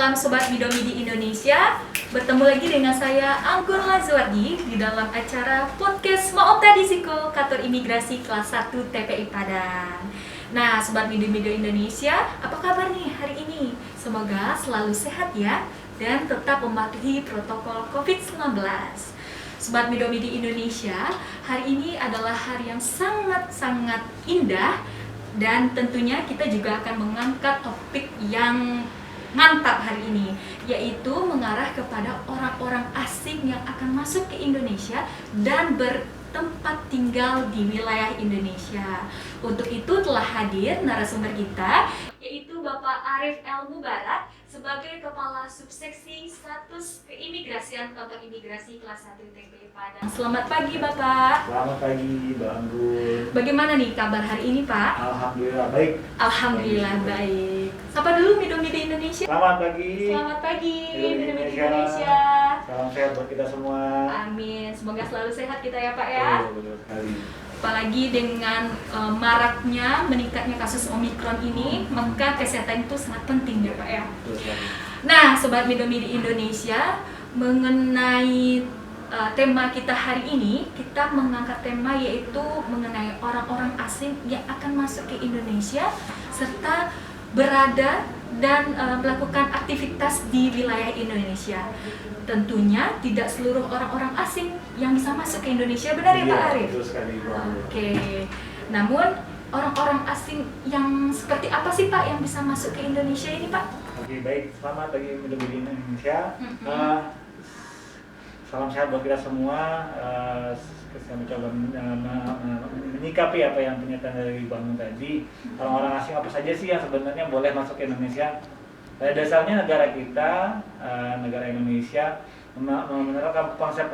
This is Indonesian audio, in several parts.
malam Sobat Midomi di Indonesia. Bertemu lagi dengan saya Anggun Lazwardi di dalam acara podcast Maota Disiko Kantor Imigrasi Kelas 1 TPI Padang. Nah, Sobat Midomi di Indonesia, apa kabar nih hari ini? Semoga selalu sehat ya dan tetap mematuhi protokol COVID-19. Sobat Midomi di Indonesia, hari ini adalah hari yang sangat-sangat indah dan tentunya kita juga akan mengangkat topik yang mantap hari ini, yaitu mengarah kepada orang-orang asing yang akan masuk ke Indonesia dan bertempat tinggal di wilayah Indonesia. Untuk itu telah hadir narasumber kita, yaitu Bapak Arif El Mubarak sebagai Kepala Subseksi Status Keimigrasian Kantor Imigrasi Kelas 1 TPI Padang. Selamat pagi Bapak. Selamat pagi Mbak Anggun. Bagaimana nih kabar hari ini Pak? Alhamdulillah baik. Alhamdulillah baik. Sapa dulu Midomi di Indonesia. Selamat pagi. Selamat pagi Midomi Midomi di Indonesia. Salam sehat buat kita semua. Amin. Semoga selalu sehat kita ya Pak ya. Betul sekali. Apalagi dengan maraknya, meningkatnya kasus Omikron ini, maka kesehatan itu sangat penting ya Pak ya. Betul sekali. Nah, Sobat Midomi di Indonesia, mengenai tema kita hari ini, kita mengangkat tema yaitu mengenai orang-orang asing yang akan masuk ke Indonesia serta berada dan melakukan aktivitas di wilayah Indonesia. Tentunya tidak seluruh orang-orang asing yang bisa masuk ke Indonesia, benar ya Pak Arif? Betul sekali Mbak Anggun. Oke, namun orang-orang asing yang seperti apa sih Pak yang bisa masuk ke Indonesia ini Pak? Oke, baik. Selamat pagi Midomi di Indonesia. Mm-hmm. Salam sehat buat kita semua. Saya mencoba menyikapi apa yang pernyataan dari Bang tadi. Orang-orang asing apa saja sih yang sebenarnya boleh masuk ke Indonesia? Pada dasarnya negara kita, negara Indonesia menerapkan konsep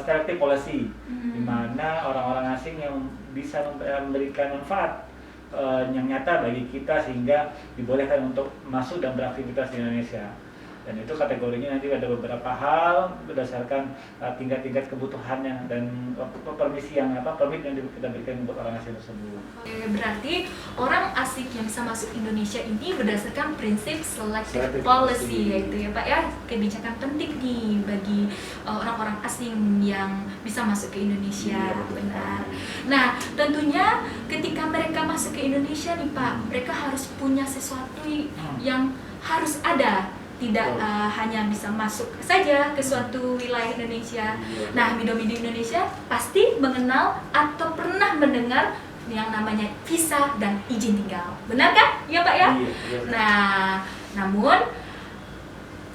selective policy, di mana orang-orang asing yang bisa memberikan manfaat yang nyata bagi kita sehingga dibolehkan untuk masuk dan beraktivitas di Indonesia. Dan itu kategorinya nanti ada beberapa hal berdasarkan tingkat-tingkat kebutuhannya dan permisi permit yang kita berikan buat orang asing tersebut. Berarti orang asing yang bisa masuk Indonesia ini berdasarkan prinsip selective policy, yaitu ya Pak ya, kebijakan penting nih bagi orang-orang asing yang bisa masuk ke Indonesia. Iya, benar. Nah, tentunya ketika mereka masuk ke Indonesia nih Pak, mereka harus punya sesuatu yang harus ada. Tidak hanya bisa masuk saja ke suatu wilayah Indonesia. Nah, Midomi di Indonesia pasti mengenal atau pernah mendengar yang namanya visa dan izin tinggal. Benar kan? Ya Pak ya? Iya. Nah, namun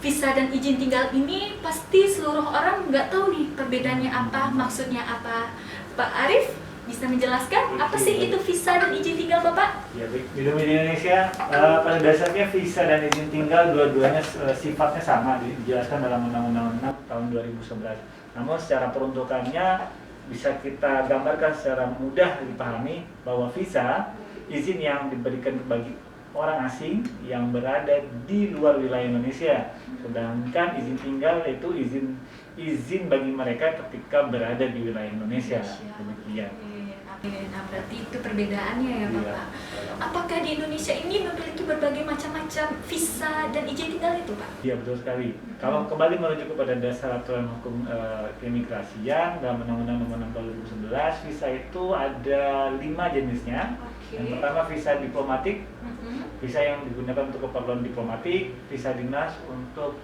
visa dan izin tinggal ini pasti seluruh orang nggak tahu nih perbedaannya apa, maksudnya apa. Pak Arif bisa menjelaskan apa sih itu visa dan izin tinggal Bapak? Ya, baik. Midomi di Indonesia pada dasarnya visa dan izin tinggal dua-duanya sifatnya sama, dijelaskan dalam Undang-Undang 6 tahun 2011. Namun secara peruntukannya bisa kita gambarkan secara mudah dipahami bahwa visa, izin yang diberikan bagi orang asing yang berada di luar wilayah Indonesia. Sedangkan izin tinggal itu izin bagi mereka ketika berada di wilayah Indonesia. Demikian. Nah, berarti itu perbedaannya ya Bapak. Apakah di Indonesia ini memiliki berbagai macam-macam visa dan izin tinggal itu Pak? Iya, betul sekali. Kalau kembali merujuk kepada dasar aturan hukum keimigrasian dalam Undang-Undang Nomor 6 Tahun 2011, visa itu ada 5 jenisnya. Yang pertama visa diplomatik, visa yang digunakan untuk keperluan diplomatik, visa dinas untuk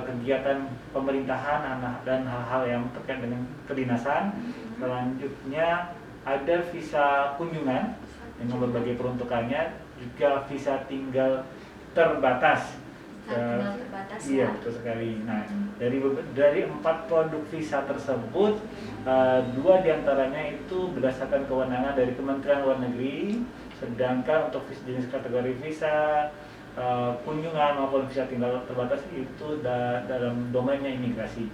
kegiatan pemerintahan dan hal-hal yang terkait dengan kedinasan. Selanjutnya ada visa kunjungan dengan berbagai peruntukannya, juga visa tinggal terbatas. Iya, betul sekali. Nah, dari 4 produk visa tersebut, 2 diantaranya itu berdasarkan kewenangan dari Kementerian Luar Negeri, sedangkan untuk jenis kategori visa kunjungan maupun visa tinggal terbatas itu dalam domainnya imigrasi.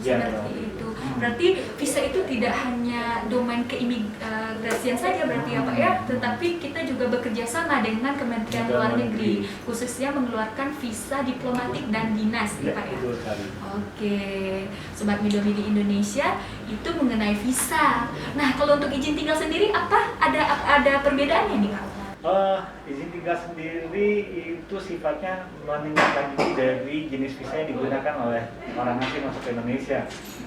Seperti itu. Berarti visa itu tidak hanya domain keimigrasian saja berarti ya Pak ya, tetapi kita juga bekerja sama dengan Kementerian Luar Negeri, khususnya mengeluarkan visa diplomatik dan dinas ya Pak ya. Oke, Sobat Midomi di Indonesia itu mengenai visa. Nah, kalau untuk izin tinggal sendiri apa? Ada perbedaannya nih Pak? Izin tinggal sendiri itu sifatnya menindaklanjuti dari jenis visa yang digunakan oleh orang asing masuk ke Indonesia.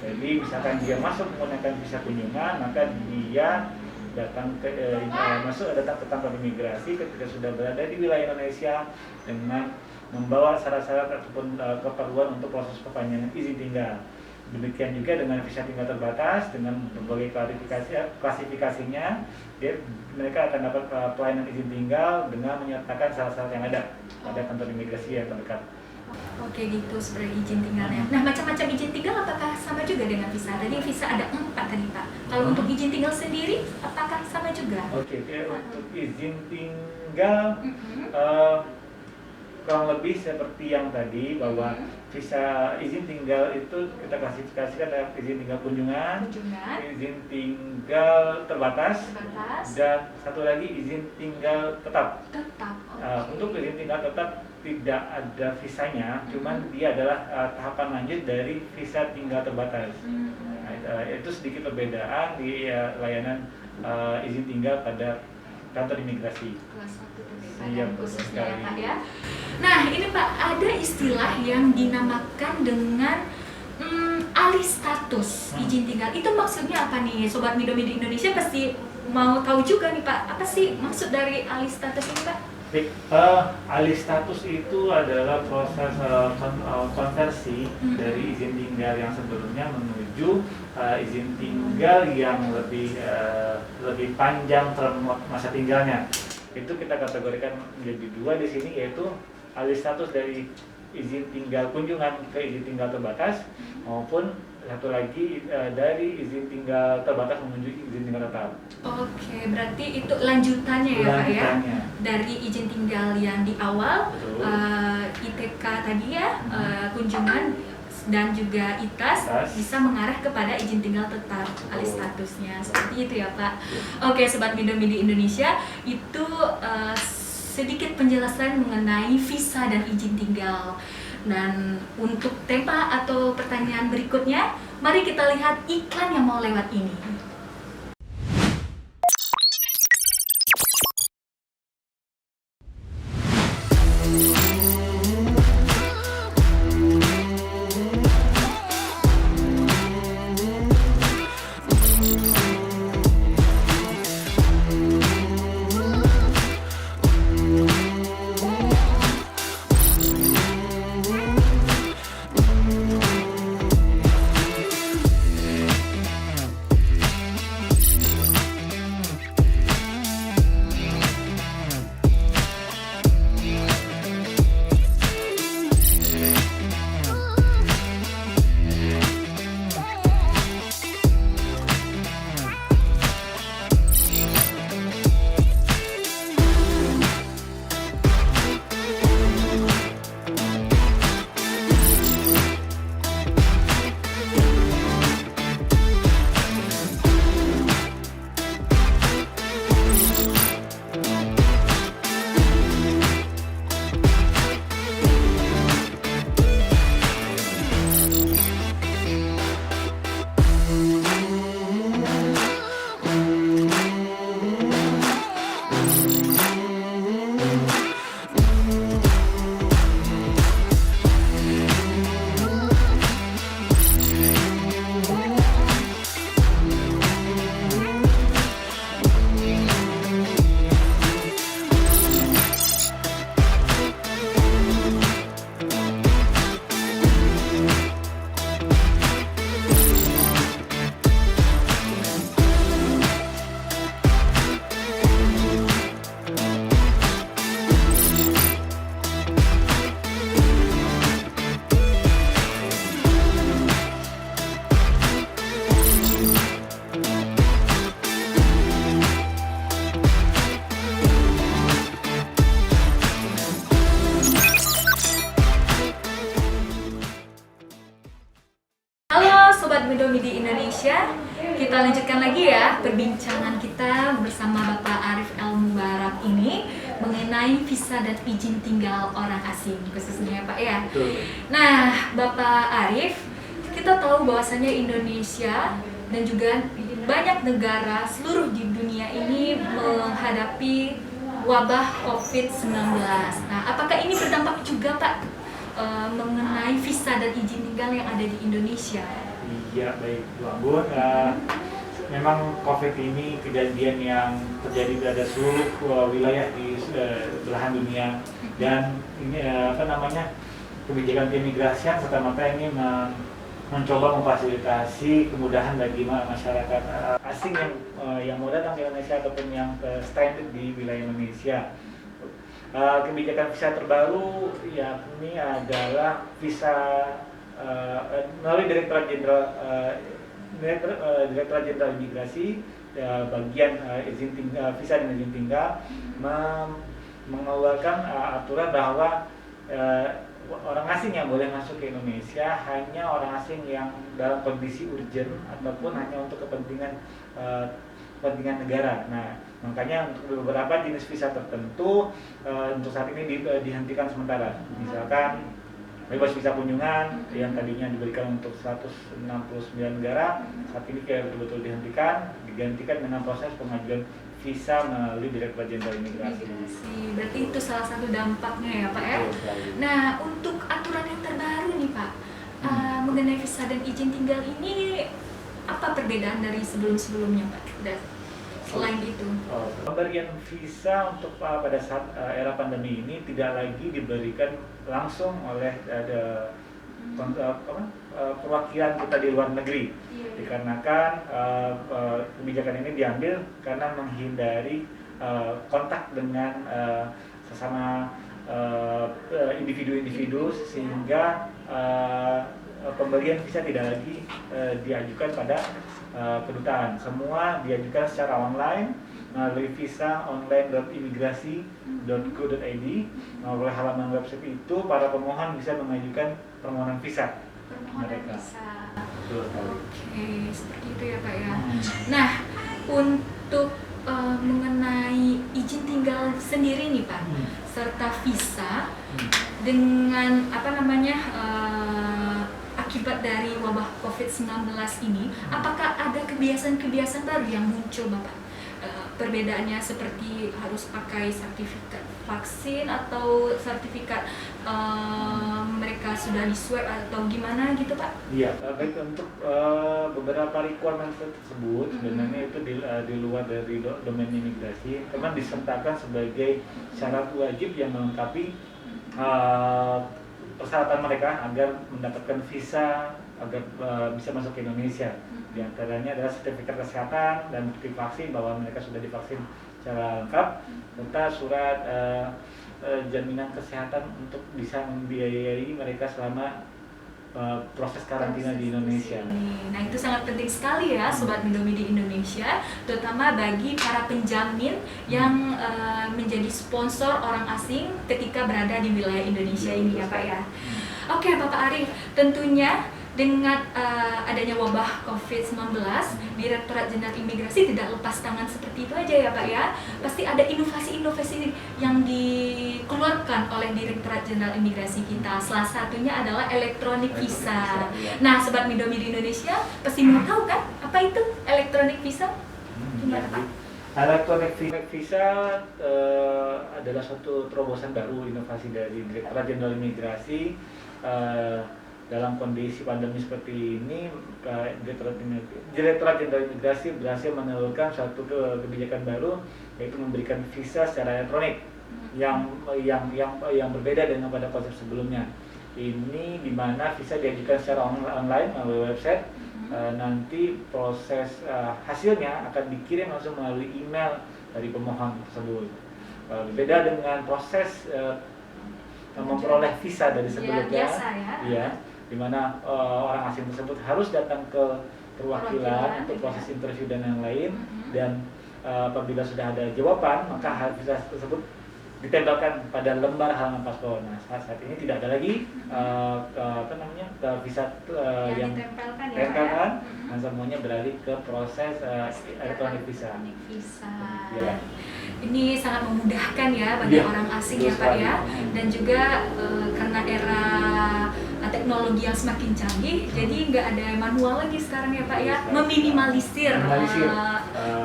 Jadi misalkan dia masuk menggunakan visa kunjungan, maka dia datang datang ke kantor imigrasi ketika sudah berada di wilayah Indonesia dengan membawa syarat-syarat ataupun keperluan untuk proses perpanjangan izin tinggal. Demikian juga dengan visa tinggal terbatas dengan berbagai klasifikasinya, mereka akan dapat pelayanan izin tinggal dengan menyertakan syarat-syarat yang ada pada kantor imigrasi yang terdekat. Oke gitu sebenarnya izin tinggalnya. Nah macam-macam izin tinggal apakah sama juga dengan visa? Tadi visa ada 4 tadi Pak. Kalau untuk izin tinggal sendiri apakah sama juga? Oke, untuk izin tinggal kurang lebih seperti yang tadi bahwa visa izin tinggal itu kita klasifikasikan ada izin tinggal kunjungan, izin tinggal terbatas, dan satu lagi izin tinggal tetap. Untuk izin tinggal tetap tidak ada visanya, cuman dia adalah tahapan lanjut dari visa tinggal terbatas. Itu sedikit perbedaan di layanan izin tinggal pada kantor imigrasi. Iya, khususnya ya Pak ya. Nah ini Pak, ada istilah yang dinamakan dengan alih status izin tinggal. Itu maksudnya apa nih? Sobat Mido-Mido Indonesia pasti mau tahu juga nih Pak, apa sih maksud dari alih status ini Pak? Alih status itu adalah proses konversi dari izin tinggal yang sebelumnya menuju izin tinggal yang lebih panjang term masa tinggalnya. Itu kita kategorikan menjadi 2 di sini, yaitu alih status dari izin tinggal kunjungan ke izin tinggal terbatas maupun satu lagi dari izin tinggal terbatas menuju izin tinggal tetap. Oke, berarti itu lanjutannya ya Pak ya? Dari izin tinggal yang di awal, ITK tadi ya, kunjungan dan juga ITAS bisa mengarah kepada izin tinggal tetap alih statusnya, seperti itu ya Pak. Oke, Sobat Mido-Mido Indonesia, itu sedikit penjelasan mengenai visa dan izin tinggal. Dan untuk tema atau pertanyaan berikutnya, mari kita lihat iklan yang mau lewat ini. Mido-Mido Indonesia, kita lanjutkan lagi ya perbincangan kita bersama Bapak Arif El Mubarak ini mengenai visa dan izin tinggal orang asing khususnya ya Pak ya. Nah Bapak Arif, kita tahu bahwasannya Indonesia dan juga banyak negara seluruh di dunia ini menghadapi wabah COVID-19. Nah, apakah ini berdampak juga Pak mengenai visa dan izin tinggal yang ada di Indonesia? Iya, baik Bu Anggun. Memang COVID ini kejadian yang terjadi pada seluruh wilayah di belahan dunia, dan ini kebijakan keimigrasian serta-merta ini mencoba memfasilitasi kemudahan bagi masyarakat asing yang mau datang ke Indonesia ataupun yang stranded di wilayah Indonesia. Kebijakan visa terbaru yakni adalah visa melalui Direktorat Jenderal Imigrasi bagian visa dan izin tinggal mengeluarkan aturan bahwa orang asing yang boleh masuk ke Indonesia hanya orang asing yang dalam kondisi urgent ataupun hanya untuk kepentingan negara. Nah, makanya untuk beberapa jenis visa tertentu untuk saat ini dihentikan sementara. Misalkan bebas visa kunjungan yang tadinya diberikan untuk 169 negara, saat ini kayak betul-betul dihentikan, digantikan dengan proses pengajuan visa melalui Direktorat Jenderal Imigrasi. Berarti itu salah satu dampaknya ya Pak ya. Nah, untuk aturan yang terbaru nih Pak, mengenai visa dan izin tinggal ini, apa perbedaan dari sebelum-sebelumnya Pak? Dan selain itu, pemberian visa untuk pada saat era pandemi ini tidak lagi diberikan langsung oleh perwakilan kita di luar negeri, dikarenakan kebijakan ini diambil karena menghindari kontak dengan sesama individu-individu, sehingga pemberian visa tidak lagi diajukan pada kedutaan. Semua diajukan secara online melalui visa.online.imigrasi.go.id. Melalui halaman website itu para pemohon bisa mengajukan permohonan visa mereka. Oke, seperti itu ya Pak ya. Nah, untuk mengenai izin tinggal sendiri nih Pak, serta visa dengan akibat dari wabah COVID-19 ini, apakah ada kebiasaan-kebiasaan baru yang muncul Bapak? Perbedaannya seperti harus pakai sertifikat vaksin atau sertifikat mereka sudah di swab atau gimana gitu Pak? Iya, baik, untuk beberapa requirement tersebut sebenarnya itu di luar dari domain imigrasi, karena disertakan sebagai syarat wajib yang melengkapi persyaratan mereka agar mendapatkan visa agar bisa masuk ke Indonesia. Di antaranya adalah sertifikat kesehatan dan bukti vaksin bahwa mereka sudah divaksin secara lengkap, serta surat jaminan kesehatan untuk bisa membiayai mereka selama proses karantina di Indonesia. Nah, itu sangat penting sekali ya Sobat Mindomi di Indonesia, terutama bagi para penjamin yang menjadi sponsor orang asing ketika berada di wilayah Indonesia ini ya Pak ya. Oke Bapak Arif, tentunya dengan adanya wabah COVID-19, Direktorat Jenderal Imigrasi tidak lepas tangan seperti itu aja ya Pak ya. Pasti ada inovasi-inovasi yang dikeluarkan oleh Direktorat Jenderal Imigrasi kita. Salah satunya adalah elektronik visa. Nah, Sobat Mindomi di Indonesia pasti mau tahu kan apa itu elektronik visa? Gimana Pak? Elektronik visa adalah suatu terobosan baru inovasi dari Direktorat Jenderal Imigrasi. Dalam kondisi pandemi seperti ini, Direktorat Jenderal Imigrasi berhasil menelurkan suatu kebijakan baru, yaitu memberikan visa secara elektronik yang berbeda dengan pada konsep sebelumnya. Ini di mana visa diajukan secara online melalui website. Nanti proses hasilnya akan dikirim langsung melalui email dari pemohon tersebut. Berbeda dengan proses memperoleh visa dari sebelumnya. Biasa ya. Di mana orang asing tersebut harus datang ke perwakilan untuk proses interview dan yang lain, dan apabila sudah ada jawaban maka visa tersebut ditempelkan pada lembar halaman paspor. Nah, saat ini tidak ada lagi visa yang ditempelkan, dan semuanya beralih ke proses elektronik visa. Ya. Ini sangat memudahkan ya bagi orang asing ya Pak ya, dan juga karena era teknologi yang semakin canggih, jadi nggak ada manual lagi sekarang ya Pak ya, meminimalisir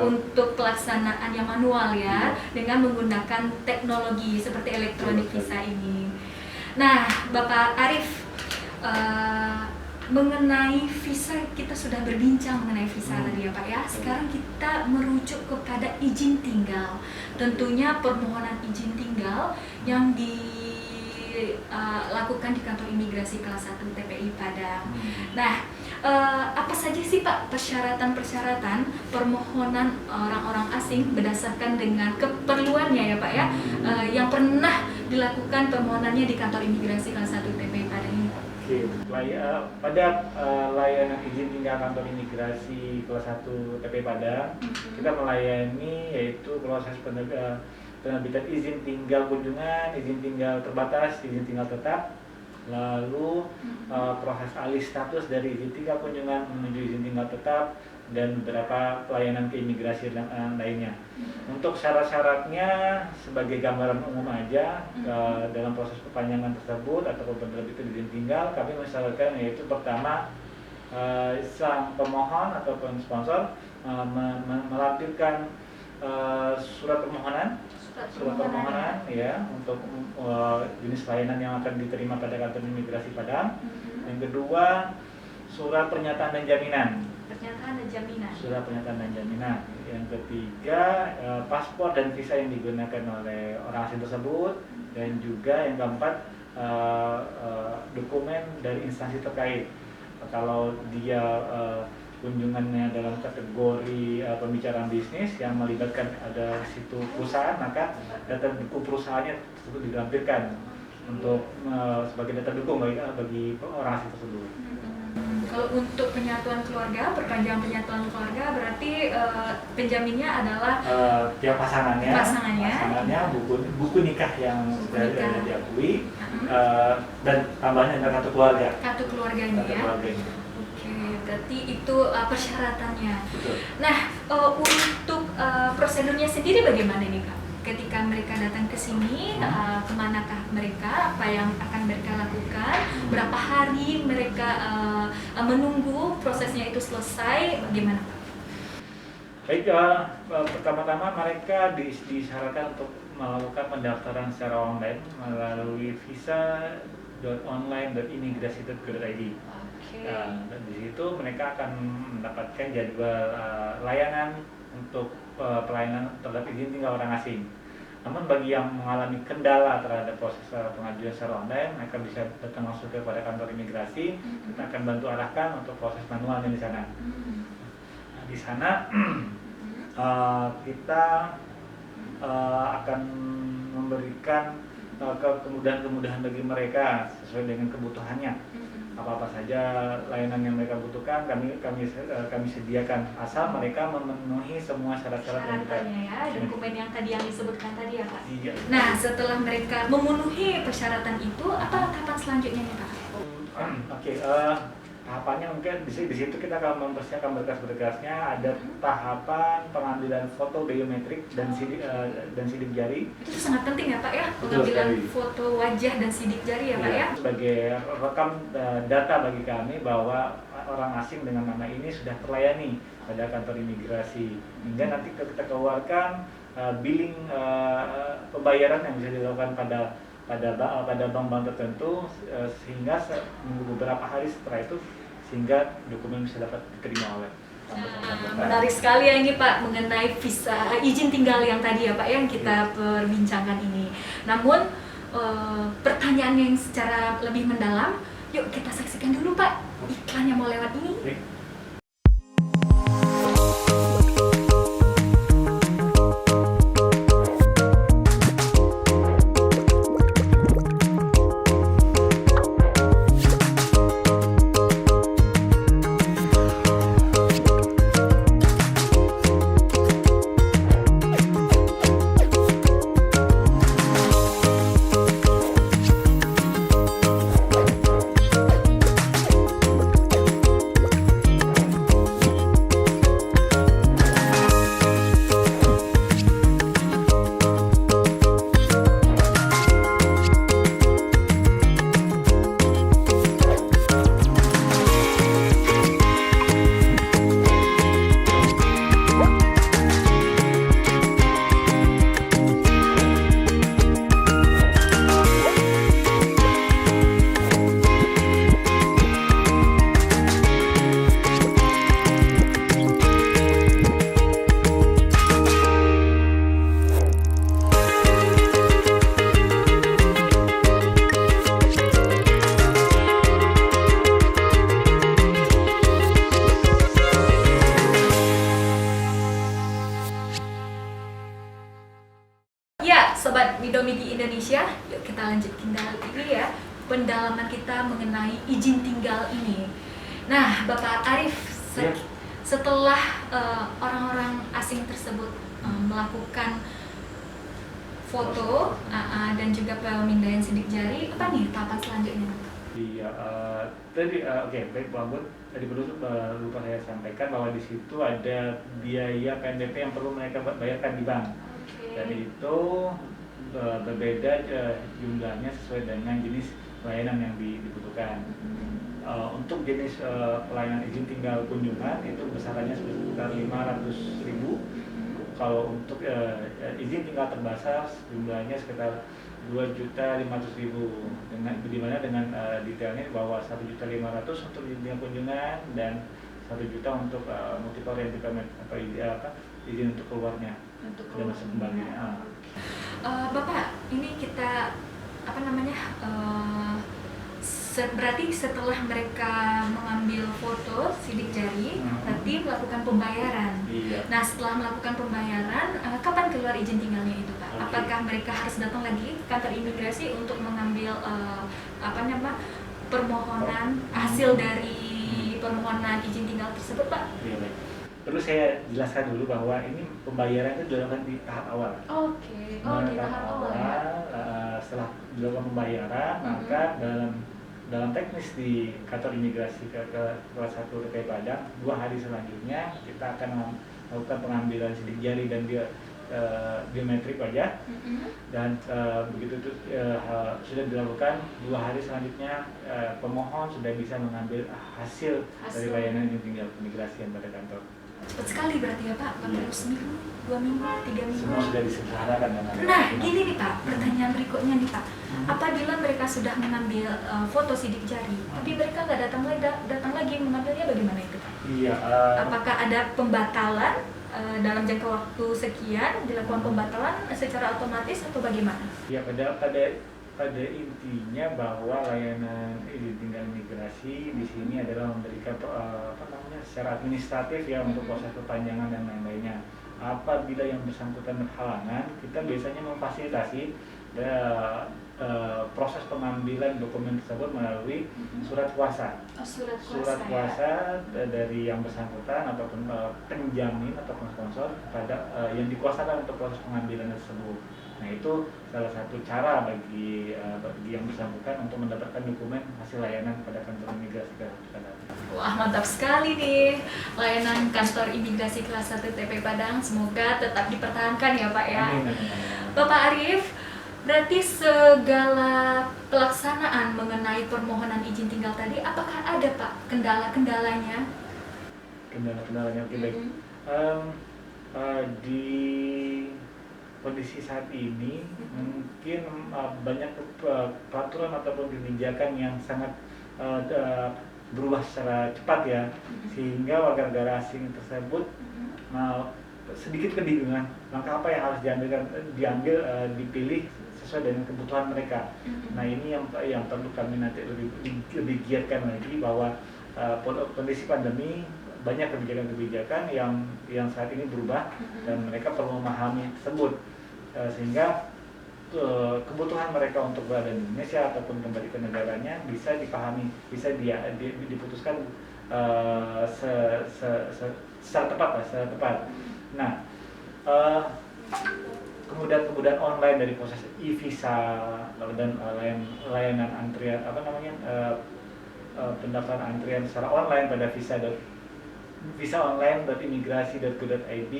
untuk pelaksanaan yang manual ya, dengan menggunakan teknologi seperti elektronik visa ini. Nah, Bapak Arif, mengenai visa, kita sudah berbincang mengenai visa tadi ya Pak ya. Sekarang kita merujuk kepada izin tinggal. Tentunya permohonan izin tinggal yang dilakukan di kantor imigrasi kelas 1 TPI Padang. Nah, apa saja sih Pak persyaratan permohonan orang-orang asing berdasarkan dengan keperluannya ya Pak ya, yang pernah dilakukan permohonannya di kantor imigrasi kelas 1 TPI Padang ini? Oke, pada layanan izin tinggal kantor imigrasi kelas 1 TPI Padang, kita melayani yaitu proses penerbitan izin tinggal kunjungan, izin tinggal terbatas, izin tinggal tetap, lalu proses alih status dari izin tinggal kunjungan menuju izin tinggal tetap, dan beberapa pelayanan keimigrasian lainnya. Untuk syarat-syaratnya sebagai gambaran umum aja, dalam proses perpanjangan tersebut atau penerbitan izin tinggal, kami mensyaratkan yaitu pertama, sang pemohon ataupun sponsor melampirkan surat permohonan ya untuk jenis layanan yang akan diterima pada kantor imigrasi Padang. Yang kedua, surat pernyataan dan jaminan. Surat pernyataan dan jaminan. Yang ketiga, paspor dan visa yang digunakan oleh orang asing tersebut. Dan juga yang keempat, dokumen dari instansi terkait. Kalau dia kunjungannya dalam kategori pembicaraan bisnis yang melibatkan ada situ perusahaan, maka data buku perusahaannya tersebut dilampirkan untuk sebagai data dukung bagi orang asing tersebut. Kalau untuk penyatuan keluarga, perpanjangan penyatuan keluarga, berarti penjaminnya adalah tiap pasangannya buku nikah yang sudah diakui, dan tambahnya ada kartu keluarga. Kartu keluarganya ya. Oke, berarti itu persyaratannya. Betul. Nah, untuk prosedurnya sendiri bagaimana nih Kak? Ketika mereka datang ke sini, kemanakah mereka, apa yang akan mereka lakukan, berapa hari mereka menunggu prosesnya itu selesai, bagaimana Pak? Baik, pertama-tama mereka disyaratkan untuk melakukan pendaftaran secara online melalui visa.online.imigrasi.go.id. Dan di situ mereka akan mendapatkan jadwal layanan untuk pelayanan terhadap izin tinggal orang asing. Namun bagi yang mengalami kendala terhadap proses pengajuan secara online, mereka bisa datang langsung kepada kantor imigrasi. Kita akan bantu arahkan untuk proses manualnya di sana. Nah, di sana kita akan memberikan kemudahan-kemudahan bagi mereka sesuai dengan kebutuhannya. Apa-apa saja layanan yang mereka butuhkan kami sediakan, asal mereka memenuhi semua syarat-syarat yang kita dokumen yang tadi yang disebutkan tadi ya Pak. Iya. Nah, setelah mereka memenuhi persyaratan itu, apa tahapan selanjutnya nih Pak? Oke, tahapannya mungkin di situ kita akan mempersiapkan berkas-berkasnya. Ada tahapan pengambilan foto biometrik dan sidik jari. Itu sangat penting ya Pak ya, pengambilan foto wajah dan sidik jari ya Pak ya. Sebagai rekam data bagi kami bahwa orang asing dengan nama ini sudah terlayani pada kantor imigrasi, hingga nanti kita keluarkan billing pembayaran yang bisa dilakukan pada bank-bank tertentu, sehingga beberapa hari setelah itu sehingga dokumen bisa dapat diterima oleh menarik sekali ya ini Pak mengenai visa izin tinggal yang tadi ya Pak yang kita perbincangkan ini. Namun pertanyaan yang secara lebih mendalam, yuk kita saksikan dulu Pak iklan yang mau lewat ini. kita lanjut kembali ya pendalaman kita mengenai izin tinggal ini. Nah, Bapak Arif, setelah orang-orang asing tersebut melakukan foto dan juga pemindaian sidik jari, apa nih tahapan selanjutnya? Iya, tadi baik Pak Ambon, tadi lupa saya sampaikan bahwa di situ ada biaya PNBP yang perlu mereka bayarkan di bank. Dan itu berbeda jumlahnya sesuai dengan jenis pelayanan yang dibutuhkan. Untuk jenis pelayanan izin tinggal kunjungan itu besarannya sekitar 500.000. Kalau untuk izin tinggal terbatas jumlahnya sekitar 2.500.000, di mana dengan detailnya bahwa 1.500.000 untuk izin tinggal kunjungan dan 1 juta untuk multiple entry permit izin untuk keluarnya dan masuk kembali. Bapak, ini kita berarti setelah mereka mengambil foto sidik jari, berarti melakukan pembayaran. Iya. Nah, setelah melakukan pembayaran, kapan keluar izin tinggalnya itu, Pak? Okay. Apakah mereka harus datang lagi ke kantor imigrasi untuk mengambil permohonan hasil dari permohonan izin tinggal tersebut, Pak? Iya, baik. Perlu saya jelaskan dulu bahwa ini pembayaran itu dilakukan di tahap awal. Oke. Di tahap awal ya. Setelah dilakukan pembayaran, maka dalam teknis di kantor imigrasi ke kelas 1 TPI Padang, 2 hari selanjutnya kita akan melakukan pengambilan sidik jari dan biometrik wajah. Dan begitu itu sudah dilakukan, 2 hari selanjutnya pemohon sudah bisa mengambil hasil dari layanan izin tinggal imigrasi pada kantor. Cepat sekali berarti ya Pak, baru seminggu, 2 minggu, 3 minggu. Semua sudah disederhanakan. Nah, gini nih Pak, pertanyaan berikutnya nih Pak. Apabila mereka sudah mengambil foto sidik jari, tapi mereka nggak datang lagi mengambilnya, bagaimana itu Pak? Iya. Apakah ada pembatalan dalam jangka waktu sekian, dilakukan pembatalan secara otomatis atau bagaimana? Ya, pada intinya bahwa layanan izin tinggal imigrasi di sini adalah memberikan secara administratif ya untuk proses perpanjangan dan lain-lainnya. Apabila yang bersangkutan berhalangan, kita biasanya memfasilitasi proses pengambilan dokumen tersebut melalui surat kuasa. Surat kuasa dari yang bersangkutan ataupun penjamin ataupun sponsor kepada yang dikuasakan untuk proses pengambilan tersebut. Nah, itu salah satu cara bagi yang bersangkutan untuk mendapatkan dokumen hasil layanan pada kantor imigrasi kelas 1. Wah, mantap sekali nih layanan kantor imigrasi kelas 1 TPI Padang. Semoga tetap dipertahankan ya Pak ya. Amin. Bapak Arif, berarti segala pelaksanaan mengenai permohonan izin tinggal tadi, apakah ada Pak kendala-kendalanya? Kendala-kendalanya oke, baik. Di kondisi saat ini mungkin banyak peraturan ataupun kebijakan yang sangat berubah secara cepat ya, sehingga warga negara asing tersebut sedikit kebingungan langkah apa yang harus diambil dipilih sesuai dengan kebutuhan mereka. Nah, ini yang perlu kami nanti lebih giatkan lagi, bahwa kondisi pandemi banyak kebijakan-kebijakan yang saat ini berubah dan mereka perlu memahami tersebut, sehingga kebutuhan mereka untuk berada di Indonesia ataupun kembali ke negaranya bisa dipahami, bisa diputuskan secara tepat. Nah, kemudahan online dari proses e-visa dan layanan antrian pendaftaran antrian secara online pada visa.online.imigrasi.go.id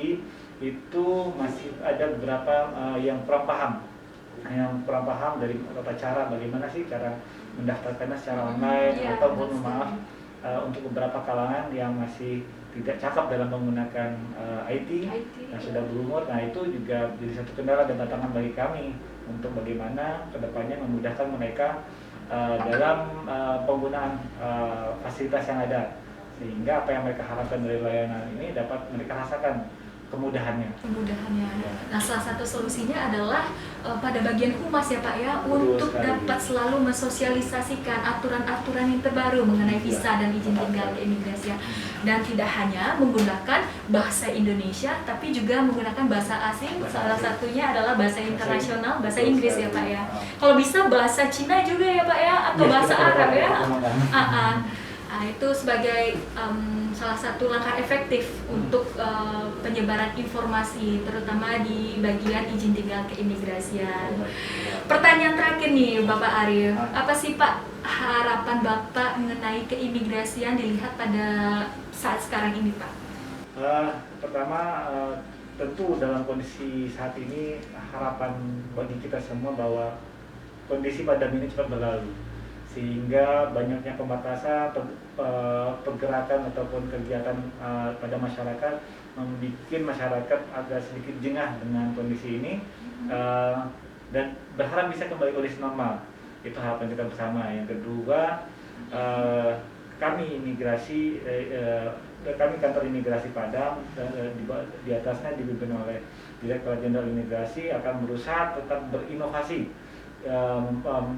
itu masih ada beberapa yang kurang paham dari beberapa cara, bagaimana sih cara mendaftarkannya secara online, ataupun untuk beberapa kalangan yang masih tidak cakap dalam menggunakan IT yang sudah berumur. Nah, itu juga jadi satu kendala dan tantangan bagi kami untuk bagaimana kedepannya memudahkan mereka dalam penggunaan fasilitas yang ada, sehingga apa yang mereka harapkan dari layanan ini dapat mereka rasakan kemudahannya. Ya. Nah, salah satu solusinya adalah pada bagian humas ya Pak ya, Betul untuk sekali. dapat selalu mensosialisasikan aturan-aturan yang terbaru mengenai visa dan izin tinggal keimigrasian. Dan tidak hanya menggunakan bahasa Indonesia, tapi juga menggunakan bahasa asing. Salah satunya adalah bahasa internasional, bahasa Inggris ya Pak ya. Kalau bisa bahasa Cina juga ya Pak ya, atau bahasa Arab ya. Nah, itu sebagai salah satu langkah efektif untuk penyebaran informasi, terutama di bagian izin tinggal keimigrasian. Pertanyaan terakhir nih Bapak Arif, apa sih Pak harapan Bapak mengenai keimigrasian dilihat pada saat sekarang ini Pak? Pertama, tentu dalam kondisi saat ini harapan bagi kita semua bahwa kondisi pandemi ini cepat berlalu, sehingga banyaknya pembatasan pergerakan ataupun kegiatan pada masyarakat membuat masyarakat agak sedikit jengah dengan kondisi ini, dan berharap bisa kembali kondisi normal. Itu harapan kita bersama. Yang kedua, kami kantor imigrasi Padang, di atasnya dipimpin oleh Direktur Jenderal Imigrasi, akan berusaha tetap berinovasi,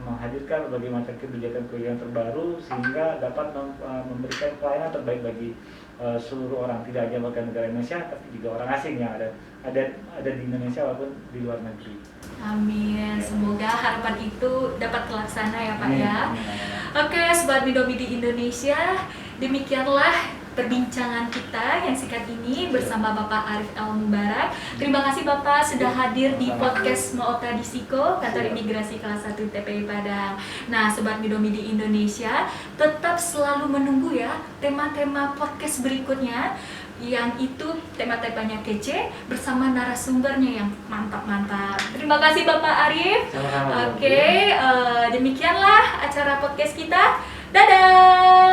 menghadirkan berbagai macam kebijakan terbaru sehingga dapat memberikan pelayanan terbaik bagi seluruh orang, tidak hanya warga negara Indonesia tapi juga orang asing yang ada di Indonesia maupun di luar negeri. Amin, semoga harapan itu dapat terlaksana ya Pak ya. Oke, Sobat Midomidi Indonesia, demikianlah perbincangan kita yang singkat ini bersama Bapak Arif El Mubarak. Terima kasih Bapak sudah hadir di podcast Maota di Siko, Kantor Imigrasi Kelas 1 TPI Padang. Nah, Sobat Midomidi Indonesia, tetap selalu menunggu ya tema-tema podcast berikutnya, yang itu tema-temanya kece bersama narasumbernya yang mantap-mantap. Terima kasih Bapak Arif. Sama-sama. Oke, demikianlah acara podcast kita. Dadah!